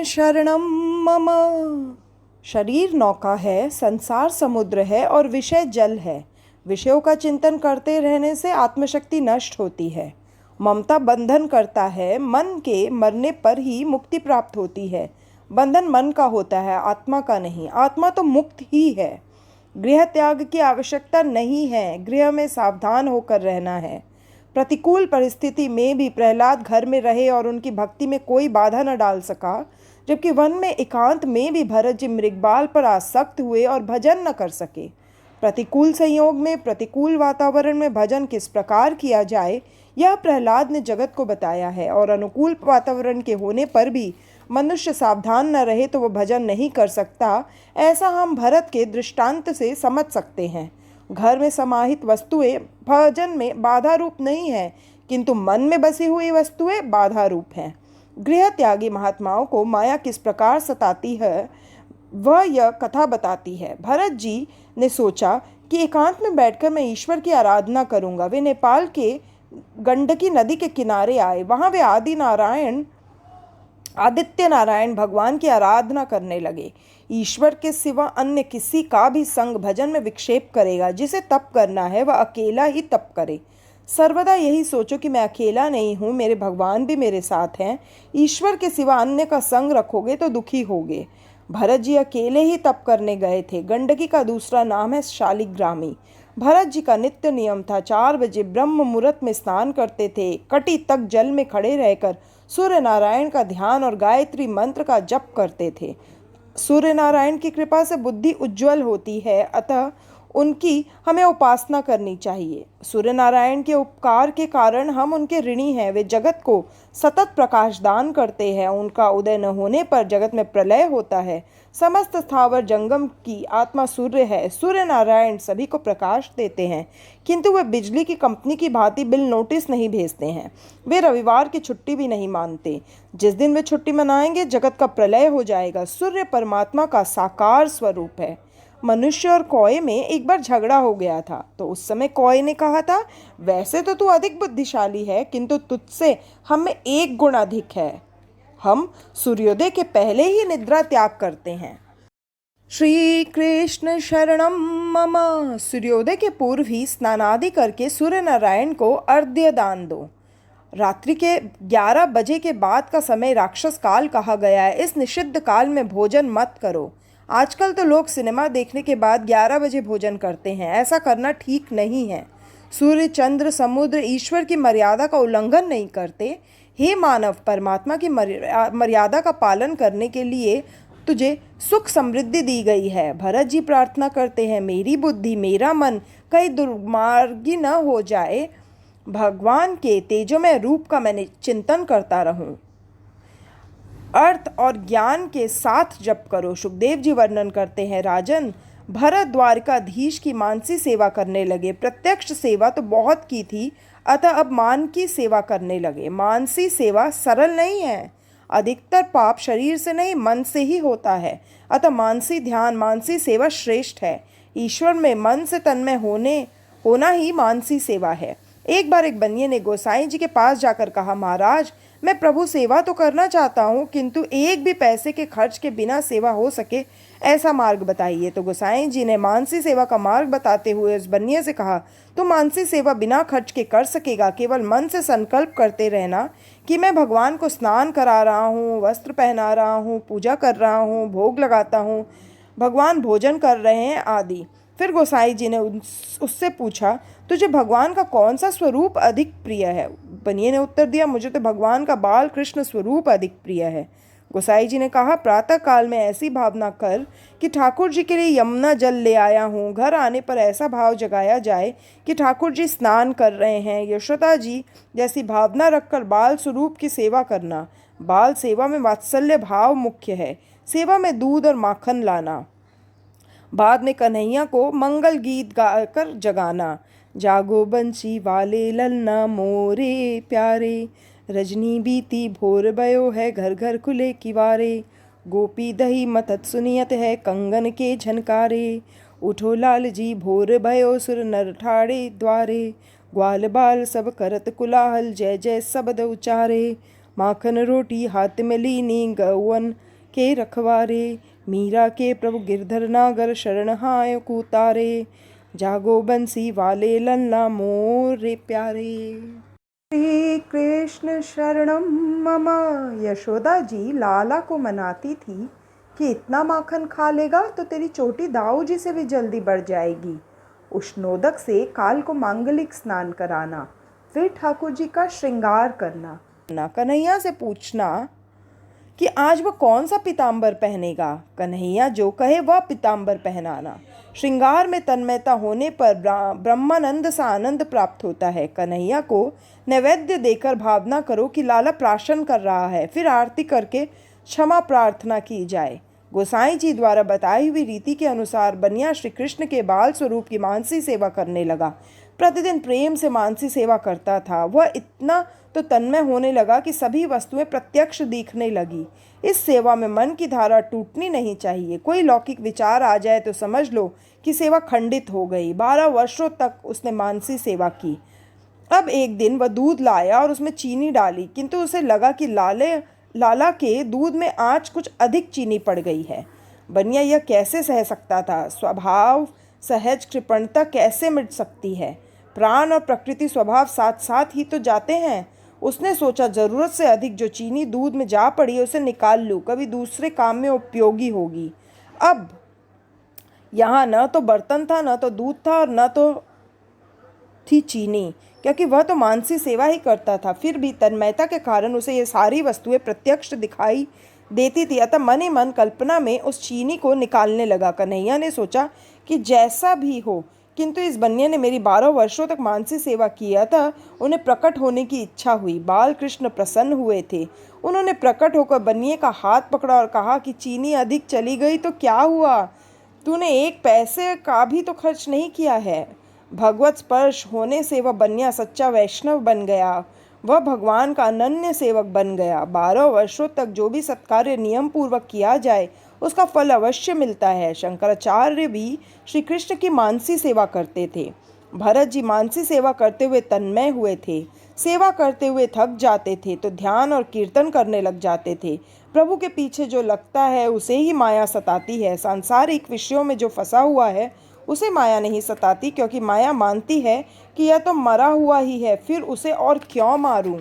कृष्ण शरणम मम। शरीर नौका है, संसार समुद्र है और विषय जल है। विषयों का चिंतन करते रहने से आत्मशक्ति नष्ट होती है। ममता बंधन करता है, मन के मरने पर ही मुक्ति प्राप्त होती है। बंधन मन का होता है, आत्मा का नहीं। आत्मा तो मुक्त ही है। गृह त्याग की आवश्यकता नहीं है, गृह में सावधान होकर रहना है। प्रतिकूल परिस्थिति में भी प्रहलाद घर में रहे और उनकी भक्ति में कोई बाधा न डाल सका, जबकि वन में एकांत में भी भरत जी मृगबाल पर आसक्त हुए और भजन न कर सके। प्रतिकूल संयोग में, प्रतिकूल वातावरण में भजन किस प्रकार किया जाए, यह प्रहलाद ने जगत को बताया है। और अनुकूल वातावरण के होने पर भी मनुष्य सावधान न रहे तो वह भजन नहीं कर सकता, ऐसा हम भरत के दृष्टांत से समझ सकते हैं। घर में समाहित वस्तुएं भजन में बाधा रूप नहीं है, किंतु मन में बसी हुई वस्तुएं बाधा रूप हैं। गृह त्यागी महात्माओं को माया किस प्रकार सताती है, वह यह कथा बताती है। भरत जी ने सोचा कि एकांत में बैठकर मैं ईश्वर की आराधना करूंगा। वे नेपाल के गंडकी नदी के किनारे आए। वहां वे आदित्य नारायण भगवान की आराधना करने लगे। ईश्वर के सिवा अन्य किसी का भी संग भजन में विक्षेप करेगा। जिसे तप करना है वह अकेला ही तप करे। सर्वदा यही सोचो कि मैं अकेला नहीं हूँ, मेरे भगवान भी मेरे साथ हैं। ईश्वर के सिवा अन्य का संग रखोगे तो दुखी होगे। भरत जी अकेले ही तप करने गए थे। गंडकी का दूसरा नाम है शालिग्रामी। भरत जी का नित्य नियम था 4 बजे ब्रह्म मुहूर्त में स्नान करते थे। कटी तक जल में खड़े रहकर सूर्य नारायण का ध्यान और गायत्री मंत्र का जप करते थे। सूर्य नारायण की कृपा से बुद्धि उज्जवल होती है, अतः उनकी हमें उपासना करनी चाहिए। सूर्य नारायण के उपकार के कारण हम उनके ऋणी हैं। वे जगत को सतत प्रकाश दान करते हैं। उनका उदय न होने पर जगत में प्रलय होता है। समस्त स्थावर जंगम की आत्मा सूर्य है। सूर्य नारायण सभी को प्रकाश देते हैं, किंतु वे बिजली की कंपनी की भांति बिल नोटिस नहीं भेजते हैं। वे रविवार की छुट्टी भी नहीं मानते। जिस दिन वे छुट्टी मनाएंगे जगत का प्रलय हो जाएगा। सूर्य परमात्मा का साकार स्वरूप है। मनुष्य और कौए में एक बार झगड़ा हो गया था, तो उस समय कौए ने कहा था, वैसे तो तू अधिक बुद्धिशाली है, किंतु तुझसे हम में 1 गुण अधिक है। हम सूर्योदय के पहले ही निद्रा त्याग करते हैं। श्री कृष्ण शरणम मम। सूर्योदय के पूर्व ही स्नानादि करके सूर्य नारायण को अर्घ्य दान दो। रात्रि के 11 बजे के बाद का समय राक्षस काल कहा गया है। इस निषिद्ध काल में भोजन मत करो। आजकल तो लोग सिनेमा देखने के बाद 11 बजे भोजन करते हैं। ऐसा करना ठीक नहीं है। सूर्य, चंद्र, समुद्र ईश्वर की मर्यादा का उल्लंघन नहीं करते। हे मानव, परमात्मा की मर्यादा का पालन करने के लिए तुझे सुख समृद्धि दी गई है। भरत जी प्रार्थना करते हैं, मेरी बुद्धि, मेरा मन कहीं दुर्मार्गी न हो जाए। भगवान के तेजोमय रूप का मैं चिंतन करता रहूं। अर्थ और ज्ञान के साथ जप करो। सुखदेव जी वर्णन करते हैं, राजन, भरत द्वारकाधीश की मानसी सेवा करने लगे। प्रत्यक्ष सेवा तो बहुत की थी, अतः अब मान की सेवा करने लगे। मानसी सेवा सरल नहीं है। अधिकतर पाप शरीर से नहीं, मन से ही होता है। अतः मानसी ध्यान, मानसी सेवा श्रेष्ठ है। ईश्वर में मन से तन्मय होना ही मानसी सेवा है। एक बार एक बनिए ने गोसाई जी के पास जाकर कहा, महाराज, मैं प्रभु सेवा तो करना चाहता हूँ, किंतु एक भी पैसे के खर्च के बिना सेवा हो सके ऐसा मार्ग बताइए। तो गोसाई जी ने मानसी सेवा का मार्ग बताते हुए उस बनिए से कहा, तो मानसी सेवा बिना खर्च के कर सकेगा। केवल मन से संकल्प करते रहना कि मैं भगवान को स्नान करा रहा हूँ, वस्त्र पहना रहा हूँ, पूजा कर रहा हूँ, भोग लगाता हूँ, भगवान भोजन कर रहे हैं आदि। फिर गोसाई जी ने उससे पूछा, तुझे भगवान का कौन सा स्वरूप अधिक प्रिय है? बनिए ने उत्तर दिया, मुझे तो भगवान का बाल कृष्ण स्वरूप अधिक प्रिय है। गोसाई जी ने कहा, प्रातः काल में ऐसी भावना कर कि ठाकुर जी के लिए यमुना जल ले आया हूँ। घर आने पर ऐसा भाव जगाया जाए कि ठाकुर जी स्नान कर रहे हैं। यशोदा जी जैसी भावना रखकर बाल स्वरूप की सेवा करना। बाल सेवा में वात्सल्य भाव मुख्य है। सेवा में दूध और माखन लाना। बाद में कन्हैया को मंगल गीत गाकर जगाना। जागो बंसी वाले ललना मोरे प्यारे, रजनी बीती भोर भयो है, घर घर खुले किवारे। गोपी दही मतत सुनियत है, कंगन के झनकारे। उठो लाल जी भोर भयो, सुर नर ठाड़े द्वारे। ग्वाल बाल सब करत कुलाहल, जय जय शब्द उचारे। माखन रोटी हाथ में लीनी, गौवन के रखवारे, मीरा के प्रभु गिरधर नागर शरण हाय कूतारे, जागो बंसी वाले लल्ला मोरे प्यारे। श्री कृष्ण शरणम मम। यशोदा जी लाला को मनाती थी कि इतना माखन खा लेगा तो तेरी चोटी दाऊ जी से भी जल्दी बढ़ जाएगी। उष्णोदक से काल को मांगलिक स्नान कराना, फिर ठाकुर जी का श्रृंगार करना। कन्हैया से पूछना कि आज वह कौन सा पीताम्बर पहनेगा। कन्हैया जो कहे वह पीताम्बर पहनाना। श्रृंगार में तन्मयता होने पर ब्रह्मानंद सा आनंद प्राप्त होता है। कन्हैया को नैवेद्य देकर भावना करो कि लाला प्राशन कर रहा है, फिर आरती करके क्षमा प्रार्थना की जाए। गोसाई जी द्वारा बताई हुई रीति के अनुसार बनिया श्री कृष्ण के बाल स्वरूप की मानसी सेवा करने लगा। प्रतिदिन प्रेम से मानसी सेवा करता था। वह इतना तो तन्मय होने लगा कि सभी वस्तुएं प्रत्यक्ष दिखने लगी। इस सेवा में मन की धारा टूटनी नहीं चाहिए। कोई लौकिक विचार आ जाए तो समझ लो कि सेवा खंडित हो गई। 12 वर्षों तक उसने मानसी सेवा की। अब एक दिन वह दूध लाया और उसमें चीनी डाली, किंतु उसे लगा कि लाला के दूध में आज कुछ अधिक चीनी पड़ गई है। बनिया यह कैसे सह सकता था? स्वभाव सहज कृपणता कैसे मिट सकती है? प्राण और प्रकृति स्वभाव साथ साथ ही तो जाते हैं। उसने सोचा जरूरत से अधिक जो चीनी दूध में जा पड़ी है उसे निकाल लूँ, कभी दूसरे काम में उपयोगी होगी। अब यहाँ न तो बर्तन था, न तो दूध था और न तो थी चीनी, क्योंकि वह तो मानसी सेवा ही करता था। फिर भी तन्मयता के कारण उसे ये सारी वस्तुएं प्रत्यक्ष दिखाई देती थी। अतः मन ही मन कल्पना में उस चीनी को निकालने लगा। कन्हैया ने सोचा कि जैसा भी हो, किंतु इस बनिया ने मेरी 12 वर्षों तक मानसी सेवा किया था। उन्हें प्रकट होने की इच्छा हुई। बाल कृष्ण प्रसन्न हुए थे। उन्होंने प्रकट होकर बनिए का हाथ पकड़ा और कहा कि चीनी अधिक चली गई तो क्या हुआ? तूने 1 पैसे का भी तो खर्च नहीं किया है। भगवत स्पर्श होने से वह बनिया सच्चा वैष्णव बन गया। वह भगवान का अनन्य सेवक बन गया। 12 वर्षों तक जो भी सत्कार्य नियम पूर्वक किया जाए उसका फल अवश्य मिलता है। शंकराचार्य भी श्री कृष्ण की मानसी सेवा करते थे। भरत जी मानसी सेवा करते हुए तन्मय हुए थे। सेवा करते हुए थक जाते थे तो ध्यान और कीर्तन करने लग जाते थे। प्रभु के पीछे जो लगता है उसे ही माया सताती है। सांसारिक विषयों में जो फंसा हुआ है उसे माया नहीं सताती, क्योंकि माया मानती है कि यह तो मरा हुआ ही है, फिर उसे और क्यों मारूं।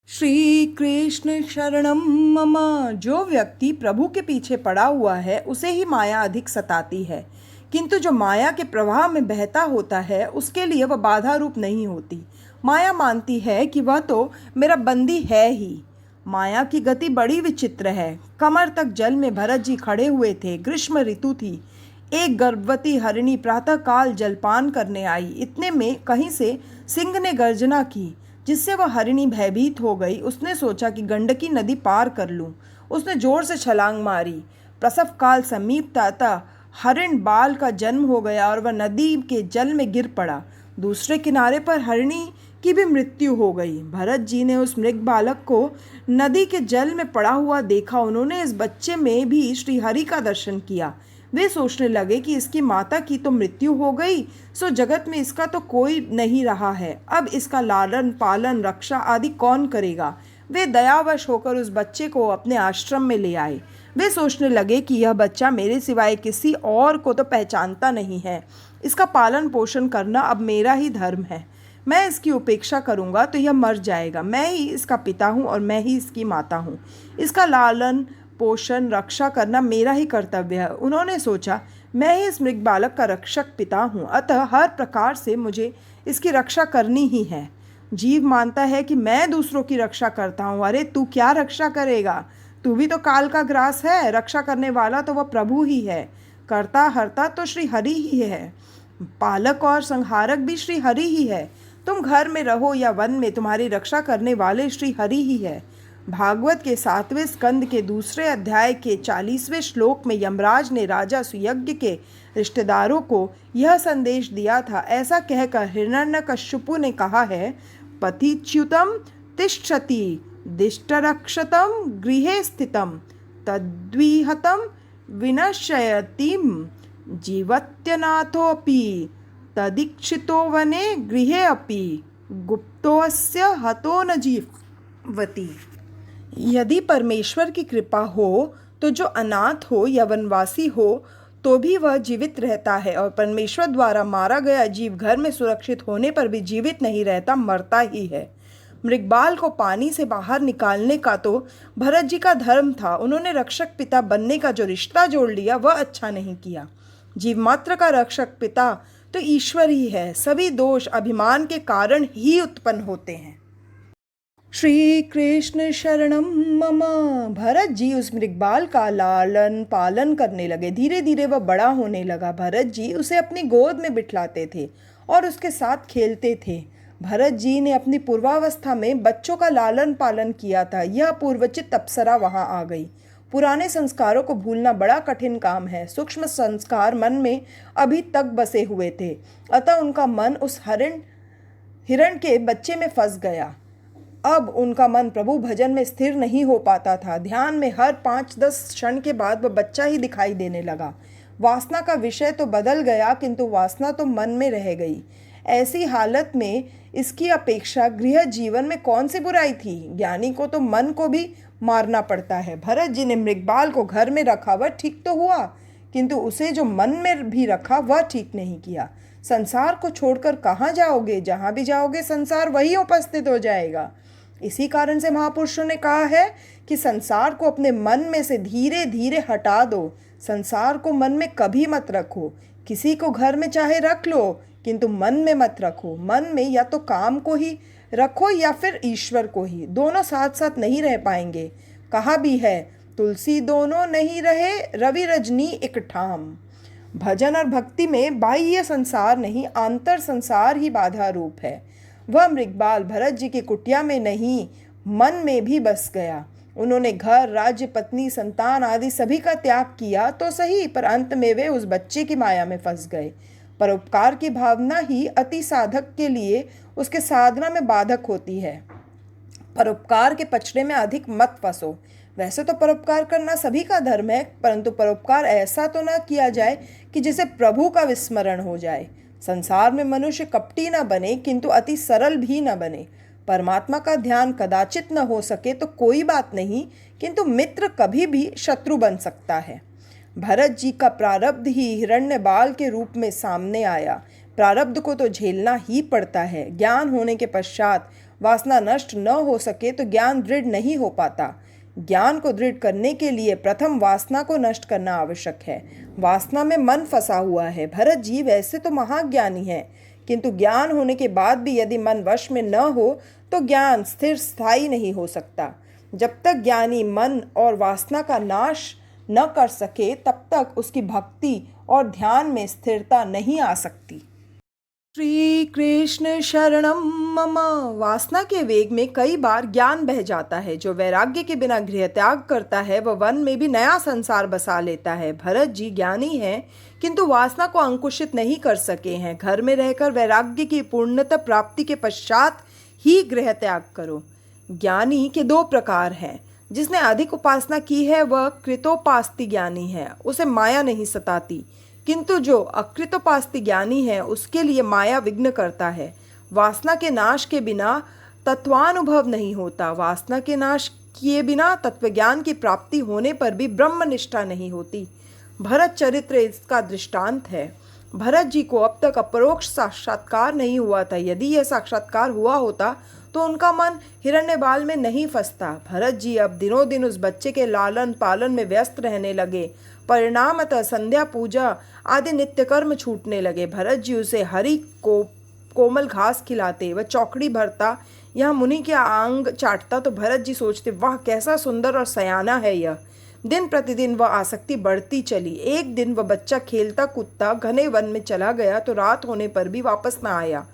श्री कृष्ण शरणम मम। जो व्यक्ति प्रभु के पीछे पड़ा हुआ है उसे ही माया अधिक सताती है, किंतु जो माया के प्रवाह में बहता होता है उसके लिए वह बाधा रूप नहीं होती। माया मानती है कि वह तो मेरा बंदी है ही। माया की गति बड़ी विचित्र है। कमर तक जल में भरत जी खड़े हुए थे। ग्रीष्म ऋतु थी। एक गर्भवती हरिणी प्रातःकाल जलपान करने आई। इतने में कहीं से सिंह ने गर्जना की, जिससे वह हरिणी भयभीत हो गई। उसने सोचा कि गंडकी नदी पार कर लूं। उसने जोर से छलांग मारी। प्रसव काल समीप था, अतः हरिण बाल का जन्म हो गया और वह नदी के जल में गिर पड़ा। दूसरे किनारे पर हरिणी की भी मृत्यु हो गई। भरत जी ने उस मृग बालक को नदी के जल में पड़ा हुआ देखा। उन्होंने इस बच्चे में भी श्रीहरि का दर्शन किया। वे सोचने लगे कि इसकी माता की तो मृत्यु हो गई, सो जगत में इसका तो कोई नहीं रहा है। अब इसका लालन पालन रक्षा आदि कौन करेगा? वे दयावश होकर उस बच्चे को अपने आश्रम में ले आए। वे सोचने लगे कि यह बच्चा मेरे सिवाय किसी और को तो पहचानता नहीं है। इसका पालन पोषण करना अब मेरा ही धर्म है। मैं इसकी उपेक्षा करूंगा तो यह मर जाएगा। मैं ही इसका पिता हूँ और मैं ही इसकी माता हूँ। इसका लालन पोषण रक्षा करना मेरा ही कर्तव्य है। उन्होंने सोचा मैं ही इस मृग बालक का रक्षक पिता हूँ, अतः हर प्रकार से मुझे इसकी रक्षा करनी ही है। जीव मानता है कि मैं दूसरों की रक्षा करता हूँ। अरे तू क्या रक्षा करेगा? तू भी तो काल का ग्रास है। रक्षा करने वाला तो वह प्रभु ही है। कर्ता हर्ता तो श्री हरि ही है। पालक और संहारक भी श्री हरि ही है। तुम घर में रहो या वन में, तुम्हारी रक्षा करने वाले श्री हरि ही है। भागवत के 7वें स्कंद के 2 अध्याय के 40वें श्लोक में यमराज ने राजा सुयज्ञ के रिश्तेदारों को यह संदेश दिया था। ऐसा कहकर हिरण्यकश्यपु ने कहा है, पतिच्युतम तिष्ठति दिष्टरक्षतम गृहे स्थितम तद्विहतम विनश्यतिम जीवत्यनाथोऽपि तदीक्षितो वने गृहे अपि गुप्तोऽस्य हतो न जीवति। यदि परमेश्वर की कृपा हो तो जो अनाथ हो या वनवासी हो तो भी वह जीवित रहता है, और परमेश्वर द्वारा मारा गया जीव घर में सुरक्षित होने पर भी जीवित नहीं रहता, मरता ही है। मृगबाल को पानी से बाहर निकालने का तो भरत जी का धर्म था। उन्होंने रक्षक पिता बनने का जो रिश्ता जोड़ लिया वह अच्छा नहीं किया। जीव मात्र का रक्षक पिता तो ईश्वर ही है। सभी दोष अभिमान के कारण ही उत्पन्न होते हैं। श्री कृष्ण शरणम मम। भरत जी उस मृगबाल का लालन पालन करने लगे। धीरे धीरे वह बड़ा होने लगा। भरत जी उसे अपनी गोद में बिठलाते थे और उसके साथ खेलते थे। भरत जी ने अपनी पूर्वावस्था में बच्चों का लालन पालन किया था। यह पूर्वचित अप्सरा वहां आ गई। पुराने संस्कारों को भूलना बड़ा कठिन काम है। सूक्ष्म संस्कार मन में अभी तक बसे हुए थे, अतः उनका मन उस हिरण के बच्चे में फंस गया। अब उनका मन प्रभु भजन में स्थिर नहीं हो पाता था। ध्यान में हर 5-10 क्षण के बाद वह बच्चा ही दिखाई देने लगा। वासना का विषय तो बदल गया, किंतु वासना तो मन में रह गई। ऐसी हालत में इसकी अपेक्षा गृह जीवन में कौन सी बुराई थी। ज्ञानी को तो मन को भी मारना पड़ता है। भरत जी ने मृगबाल को घर में रखा, वह ठीक तो हुआ, किंतु उसे जो मन में भी रखा वह ठीक नहीं किया। संसार को छोड़कर कहाँ जाओगे? जहाँ भी जाओगे संसार वही उपस्थित हो जाएगा। इसी कारण से महापुरुषों ने कहा है कि संसार को अपने मन में से धीरे धीरे हटा दो। संसार को मन में कभी मत रखो। किसी को घर में चाहे रख लो, किंतु मन में मत रखो। मन में या तो काम को ही रखो या फिर ईश्वर को ही। दोनों साथ साथ नहीं रह पाएंगे। कहा भी है, तुलसी दोनों नहीं रहे, रवि रजनी एक ठाम। भजन और भक्ति में बाह्य संसार नहीं, आंतर संसार ही बाधा रूप है। वह मृगबाल भरत जी की कुटिया में नहीं, मन में भी बस गया। उन्होंने घर, राज्य, पत्नी, संतान आदि सभी का त्याग किया तो सही, पर अंत में वे उस बच्चे की माया में फंस गए। परोपकार की भावना ही अति साधक के लिए उसके साधना में बाधक होती है। परोपकार के पचड़े में अधिक मत फंसो। वैसे तो परोपकार करना सभी का धर्म है, परंतु परोपकार ऐसा तो न किया जाए कि जिसे प्रभु का विस्मरण हो जाए। संसार में मनुष्य कपटी न बने, किंतु अति सरल भी न बने। परमात्मा का ध्यान कदाचित न हो सके तो कोई बात नहीं, किंतु मित्र कभी भी शत्रु बन सकता है। भरत जी का प्रारब्ध ही हिरण्यबाल के रूप में सामने आया। प्रारब्ध को तो झेलना ही पड़ता है। ज्ञान होने के पश्चात वासना नष्ट न हो सके तो ज्ञान दृढ़ नहीं हो पाता। ज्ञान को दृढ़ करने के लिए प्रथम वासना को नष्ट करना आवश्यक है। वासना में मन फंसा हुआ है। भरत जी वैसे तो महाज्ञानी है, किंतु ज्ञान होने के बाद भी यदि मन वश में न हो तो ज्ञान स्थिर स्थायी नहीं हो सकता। जब तक ज्ञानी मन और वासना का नाश न कर सके तब तक उसकी भक्ति और ध्यान में स्थिरता नहीं आ सकती। श्री कृष्ण शरणम मम। वासना के वेग में कई बार ज्ञान बह जाता है। जो वैराग्य के बिना गृह त्याग करता है वह वन में भी नया संसार बसा लेता है। भरत जी ज्ञानी हैं, किंतु वासना को अंकुशित नहीं कर सके हैं। घर में रहकर वैराग्य की पूर्णता प्राप्ति के पश्चात ही गृह त्याग करो। ज्ञानी के 2 प्रकार हैं। जिसने अधिक उपासना की है वह कृतोपास्ति ज्ञानी है, उसे माया नहीं सताती, किंतु जो अकृतोपास्ति ज्ञानी है उसके लिए माया विघ्न करता है। वासना के नाश के बिना तत्वानुभव नहीं होता। वासना के नाश किए बिना तत्वज्ञान की प्राप्ति होने पर भी ब्रह्मनिष्ठा नहीं होती। भरत चरित्र इसका दृष्टांत है। भरत जी को अब तक अपरोक्ष साक्षात्कार नहीं हुआ था। यदि यह साक्षात्कार हुआ होता तो उनका मन हिरण्यबाल में नहीं फंसता। भरत जी अब दिनों दिन उस बच्चे के लालन पालन में व्यस्त रहने लगे। परिणामतः संध्या पूजा आदि नित्य कर्म छूटने लगे। भरत जी उसे हरी कोमल घास खिलाते, वह चौकड़ी भरता, यह मुनि के आंग चाटता तो भरत जी सोचते, वाह कैसा सुंदर और सयाना है यह। दिन प्रतिदिन वह आसक्ति बढ़ती चली। एक दिन वह बच्चा खेलता कूदता घने वन में चला गया तो रात होने पर भी वापस न आया।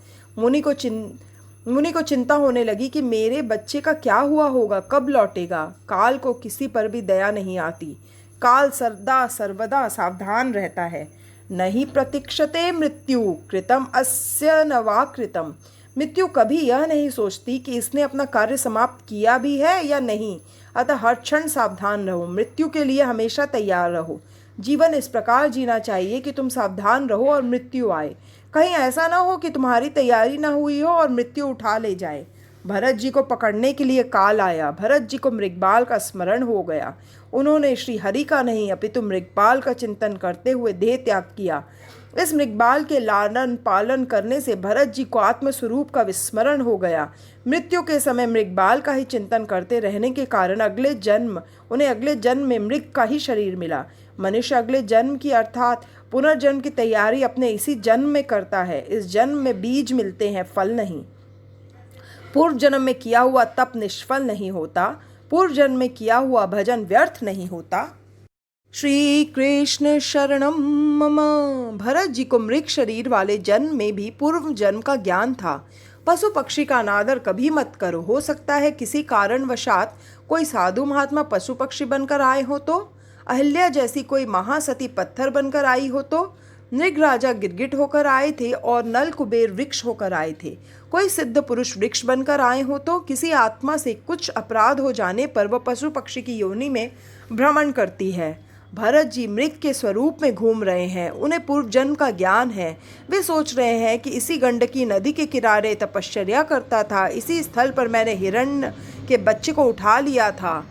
मुनि को चिंता होने लगी कि मेरे बच्चे का क्या हुआ होगा, कब लौटेगा। काल को किसी पर भी दया नहीं आती। काल सदा सर्वदा सावधान रहता है। नहीं प्रतीक्षते मृत्यु कृतम अस्य न वा कृतम। मृत्यु कभी यह नहीं सोचती कि इसने अपना कार्य समाप्त किया भी है या नहीं, अतः हर क्षण सावधान रहो। मृत्यु के लिए हमेशा तैयार रहो। जीवन इस प्रकार जीना चाहिए कि तुम सावधान रहो और मृत्यु आए। कहीं ऐसा ना हो कि तुम्हारी तैयारी ना हुई हो और मृत्यु उठा ले जाए। भरत जी को पकड़ने के लिए काल आया। भरत जी को मृगपाल का स्मरण हो गया। उन्होंने श्री हरि का नहीं अपितु मृगपाल का चिंतन करते हुए देह त्याग किया। इस मृगपाल के लालन पालन करने से भरत जी को आत्मस्वरूप का विस्मरण हो गया। मृत्यु के समय मृगपाल का ही चिंतन करते रहने के कारण उन्हें अगले जन्म में मृग का ही शरीर मिला। मनुष्य अगले जन्म की अर्थात पुनर्जन्म की तैयारी अपने इसी जन्म में करता है। इस जन्म में बीज मिलते हैं, फल नहीं। पूर्व जन्म में किया हुआ तप निष्फल नहीं होता। पूर्व जन्म में किया हुआ भजन व्यर्थ नहीं होता। श्री कृष्ण शरणम मम। भरत जी को मृग शरीर वाले जन्म में भी पूर्व जन्म का ज्ञान था। पशु पक्षी का अनादर कभी मत करो। हो सकता है किसी कारणवशात कोई साधु महात्मा पशु पक्षी बनकर आए हो तो, अहिल्या जैसी कोई महासती पत्थर बनकर आई हो तो, नृग राजा गिरगिट होकर आए थे और नल कुबेर वृक्ष होकर आए थे। कोई सिद्ध पुरुष वृक्ष बनकर आए हो तो, किसी आत्मा से कुछ अपराध हो जाने पर वह पशु पक्षी की योनि में भ्रमण करती है। भरत जी मृग के स्वरूप में घूम रहे हैं। उन्हें पूर्व जन्म का ज्ञान है। वे सोच रहे हैं कि इसी गंडकी नदी के किनारे तपश्चर्या करता था। इसी स्थल पर मैंने हिरण्य के बच्चे को उठा लिया था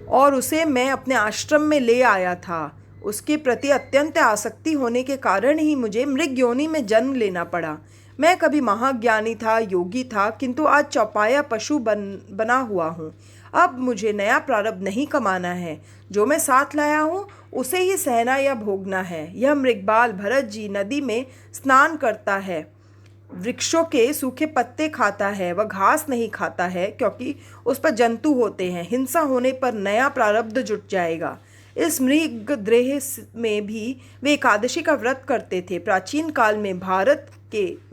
और उसे मैं अपने आश्रम में ले आया था। उसके प्रति अत्यंत आसक्ति होने के कारण ही मुझे मृग योनि में जन्म लेना पड़ा। मैं कभी महाज्ञानी था, योगी था, किंतु आज चौपाया पशु बना हुआ हूँ। अब मुझे नया प्रारब्ध नहीं कमाना है। जो मैं साथ लाया हूँ उसे ही सहना या भोगना है। यह मृगपाल भरत जी नदी में स्नान करता है, वृक्षों के सूखे पत्ते खाता है। वह घास नहीं खाता है क्योंकि उस पर जंतु होते हैं। हिंसा होने पर नया प्रारब्ध जुट जाएगा। इस मृग देह में भी वे एकादशी का व्रत करते थे। प्राचीन काल में भारत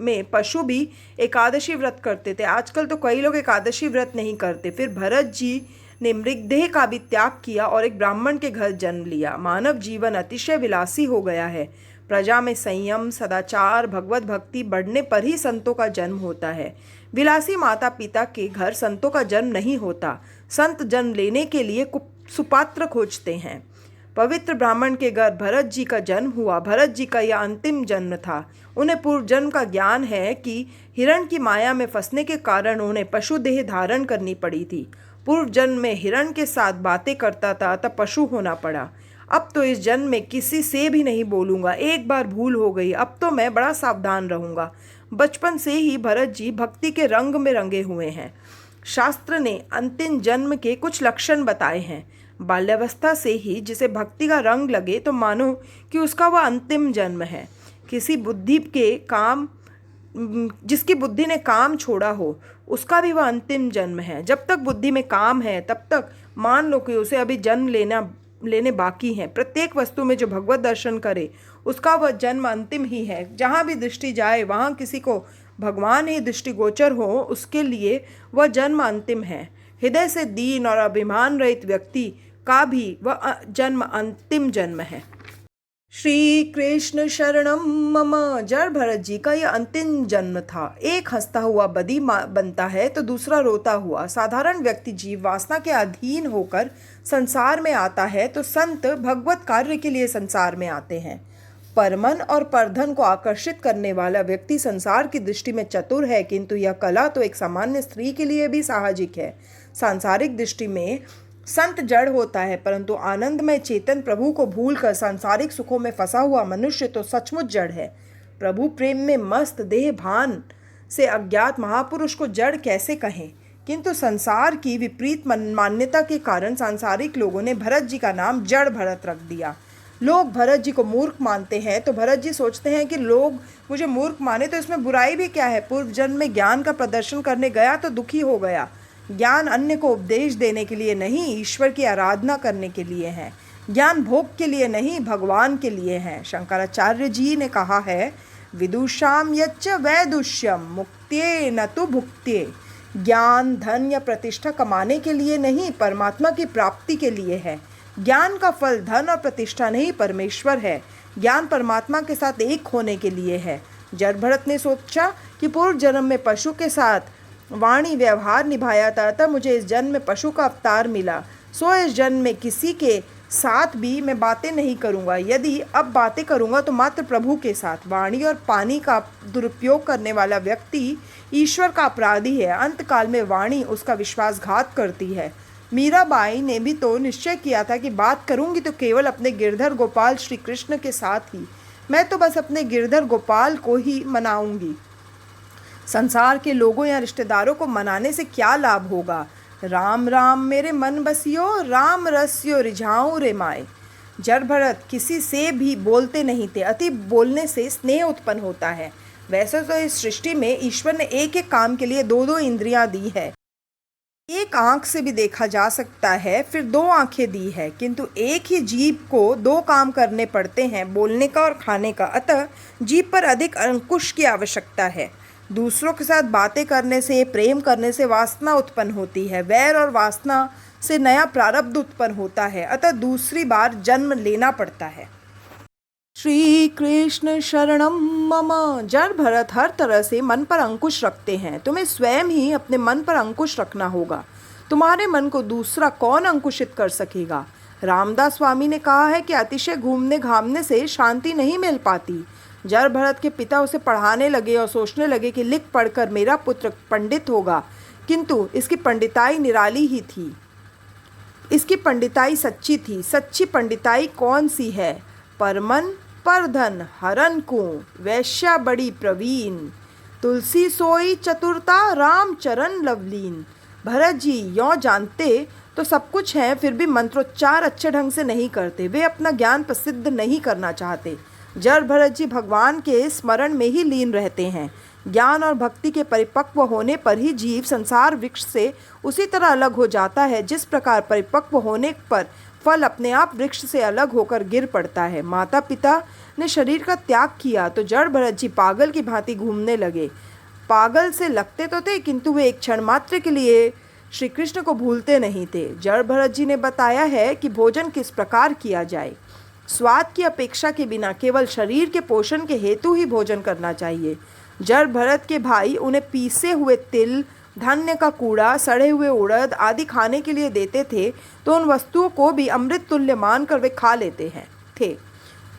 में पशु भी एकादशी व्रत करते थे। आजकल तो कई लोग एकादशी व्रत नहीं करते। फिर भरत जी ने मृगदेह का भी त्याग किया और एक ब्राह्मण के घर जन्म लिया। मानव जीवन अतिशय विलासी हो गया है। प्रजा में संयम, सदाचार, भगवत भक्ति बढ़ने पर ही संतों का जन्म होता है। विलासी माता पिता के घर संतों का जन्म नहीं होता। संत जन्म लेने के लिए सुपात्र खोजते हैं। पवित्र ब्राह्मण के घर भरत जी का जन्म हुआ। भरत जी का यह अंतिम जन्म था। उन्हें पूर्व जन्म का ज्ञान है कि हिरण की माया में फंसने के कारण उन्हें पशु देह धारण करनी पड़ी थी। पूर्व जन्म में हिरण के साथ बातें करता था, तब पशु होना पड़ा। अब तो इस जन्म में किसी से भी नहीं बोलूँगा। एक बार भूल हो गई, अब तो मैं बड़ा सावधान रहूँगा। बचपन से ही भरत जी भक्ति के रंग में रंगे हुए हैं। शास्त्र ने अंतिम जन्म के कुछ लक्षण बताए हैं। बाल्यावस्था से ही जिसे भक्ति का रंग लगे तो मानो कि उसका वह अंतिम जन्म है। जिसकी बुद्धि ने काम छोड़ा हो उसका भी वह अंतिम जन्म है। जब तक बुद्धि में काम है तब तक मान लो कि उसे अभी जन्म लेने बाकी हैं। प्रत्येक वस्तु में जो भगवत दर्शन करे उसका वह जन्म अंतिम ही है। जहाँ भी दृष्टि जाए वहाँ किसी को भगवान ही दृष्टिगोचर हो, उसके लिए वह जन्म अंतिम है। हृदय से दीन और अभिमान रहित व्यक्ति का भी वह जन्म अंतिम जन्म है। श्री कृष्ण शरणम मम। जड़ भरत जी का यह अंतिम जन्म था। एक हंसता हुआ बदी बनता है तो दूसरा रोता हुआ। साधारण व्यक्ति जीव वासना के अधीन होकर संसार में आता है तो संत भगवत कार्य के लिए संसार में आते हैं। परमन और परधन को आकर्षित करने वाला व्यक्ति संसार की दृष्टि में चतुर है, किंतु यह कला तो एक सामान्य स्त्री के लिए भी साहजिक है। सांसारिक दृष्टि में संत जड़ होता है, परंतु आनंदमय चेतन प्रभु को भूलकर सांसारिक सुखों में फंसा हुआ मनुष्य तो सचमुच जड़ है। प्रभु प्रेम में मस्त देह भान से अज्ञात महापुरुष को जड़ कैसे कहें? किंतु संसार की विपरीत मान्यता के कारण सांसारिक लोगों ने भरत जी का नाम जड़ भरत रख दिया। लोग भरत जी को मूर्ख मानते हैं तो भरत जी सोचते हैं कि लोग मुझे मूर्ख माने तो इसमें बुराई भी क्या है। पूर्व जन्म में ज्ञान का प्रदर्शन करने गया तो दुखी हो गया। ज्ञान अन्य को उपदेश देने के लिए नहीं, ईश्वर की आराधना करने के लिए है। ज्ञान भोग के लिए नहीं, भगवान के लिए है। शंकराचार्य जी ने कहा है, विदुषाम यच्च वैदुष्यम मुक्त्ये न तु भुक्त्ये। ज्ञान धन या प्रतिष्ठा कमाने के लिए नहीं, परमात्मा की प्राप्ति के लिए है। ज्ञान का फल धन और प्रतिष्ठा नहीं, परमेश्वर है। ज्ञान परमात्मा के साथ एक होने के लिए है। जड़ भरत ने सोचा कि पूर्व जन्म में पशु के साथ वाणी व्यवहार निभाया था, तब मुझे इस जन्म में पशु का अवतार मिला। सो इस जन्म में किसी के साथ भी मैं बातें नहीं करूँगा। यदि अब बातें करूँगा तो मात्र प्रभु के साथ। वाणी और पानी का दुरुपयोग करने वाला व्यक्ति ईश्वर का अपराधी है। अंतकाल में वाणी उसका विश्वासघात करती है। मीराबाई ने भी तो निश्चय किया था कि बात करूँगी तो केवल अपने गिरधर गोपाल श्री कृष्ण के साथ ही। मैं तो बस अपने गिरधर गोपाल को ही मनाऊंगी। संसार के लोगों या रिश्तेदारों को मनाने से क्या लाभ होगा। राम राम मेरे मन बसियो, राम रसियो रिझाऊं रे माए। जड़ भरत किसी से भी बोलते नहीं थे। अति बोलने से स्नेह उत्पन्न होता है। वैसे तो इस सृष्टि में ईश्वर ने एक एक काम के लिए दो दो इंद्रियां दी है। एक आंख से भी देखा जा सकता है, फिर दो आंखें दी है, किंतु एक ही जीभ को दो काम करने पड़ते हैं, बोलने का और खाने का। अतः जीभ पर अधिक अंकुश की आवश्यकता है। दूसरों के साथ बातें करने से, प्रेम करने से वासना उत्पन्न होती है। वैर और वासना से नया प्रारब्ध उत्पन्न होता है। अतः दूसरी बार जन्म लेना पड़ता है। श्री कृष्ण शरणम मम। जड़ भरत हर तरह से मन पर अंकुश रखते हैं। तुम्हें स्वयं ही अपने मन पर अंकुश रखना होगा। तुम्हारे मन को दूसरा कौन अंकुशित कर सकेगा। रामदास स्वामी ने कहा है कि अतिशय घूमने घामने से शांति नहीं मिल पाती। जड़ भरत के पिता उसे पढ़ाने लगे और सोचने लगे कि लिख पढ़कर मेरा पुत्र पंडित होगा, किंतु इसकी पंडिताई निराली ही थी। इसकी पंडिताई सच्ची थी। सच्ची पंडिताई कौन सी है। परमन परधन हरन को, वैश्या बड़ी प्रवीण। तुलसी सोई चतुरता, राम चरण लवलीन। भरत जी यों जानते तो सब कुछ है, फिर भी मंत्रोच्चार अच्छे ढंग से नहीं करते। वे अपना ज्ञान प्रसिद्ध नहीं करना चाहते। जड़ भरत जी भगवान के स्मरण में ही लीन रहते हैं। ज्ञान और भक्ति के परिपक्व होने पर ही जीव संसार वृक्ष से उसी तरह अलग हो जाता है जिस प्रकार परिपक्व होने पर फल अपने आप वृक्ष से अलग होकर गिर पड़ता है। माता पिता ने शरीर का त्याग किया तो जड़ भरत जी पागल की भांति घूमने लगे। पागल से लगते तो थे, किंतु वे एक क्षण मात्र के लिए श्री कृष्ण को भूलते नहीं थे। जड़ भरत जी ने बताया है कि भोजन किस प्रकार किया जाए। स्वाद की अपेक्षा के बिना केवल शरीर के पोषण के हेतु ही भोजन करना चाहिए। जड़ भरत के भाई उन्हें पीसे हुए तिल, धान्य का कूड़ा, सड़े हुए उड़द आदि खाने के लिए देते थे, तो उन वस्तुओं को भी अमृत तुल्य मानकर वे खा लेते थे।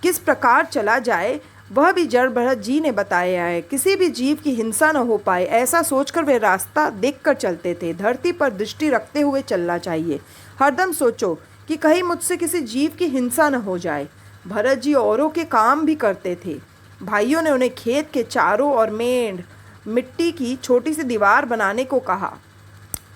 किस प्रकार चला जाए वह भी जड़ भरत जी ने बताया है। किसी भी जीव की हिंसा न हो पाए, ऐसा सोचकर वे रास्ता देखकर चलते थे। धरती पर दृष्टि रखते हुए चलना चाहिए। हरदम सोचो कि कहीं मुझसे किसी जीव की हिंसा न हो जाए। भरत जी औरों के काम भी करते थे। भाइयों ने उन्हें खेत के चारों ओर मिट्टी की छोटी सी दीवार बनाने को कहा।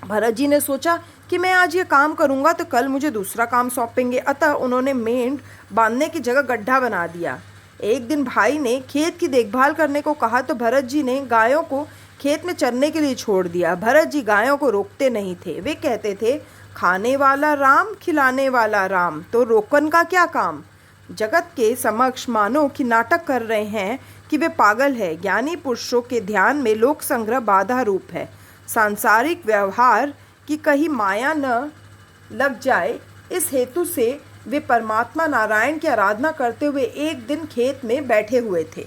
भरत जी ने सोचा कि मैं आज ये काम करूंगा तो कल मुझे दूसरा काम सौंपेंगे। अतः उन्होंने मेंढ बांधने की जगह गड्ढा बना दिया। एक दिन भाई ने खेत की देखभाल करने को कहा तो भरत जी ने गायों को खेत में चरने के लिए छोड़ दिया। भरत जी गायों को रोकते नहीं थे। वे कहते थे, खाने वाला राम, खिलाने वाला राम, तो रोकन का क्या काम। जगत के समक्ष मानो कि नाटक कर रहे हैं कि वे पागल है। ज्ञानी पुरुषों के ध्यान में लोक संग्रह बाधा रूप है। सांसारिक व्यवहार की कहीं माया न लग जाए, इस हेतु से वे परमात्मा नारायण की आराधना करते हुए एक दिन खेत में बैठे हुए थे।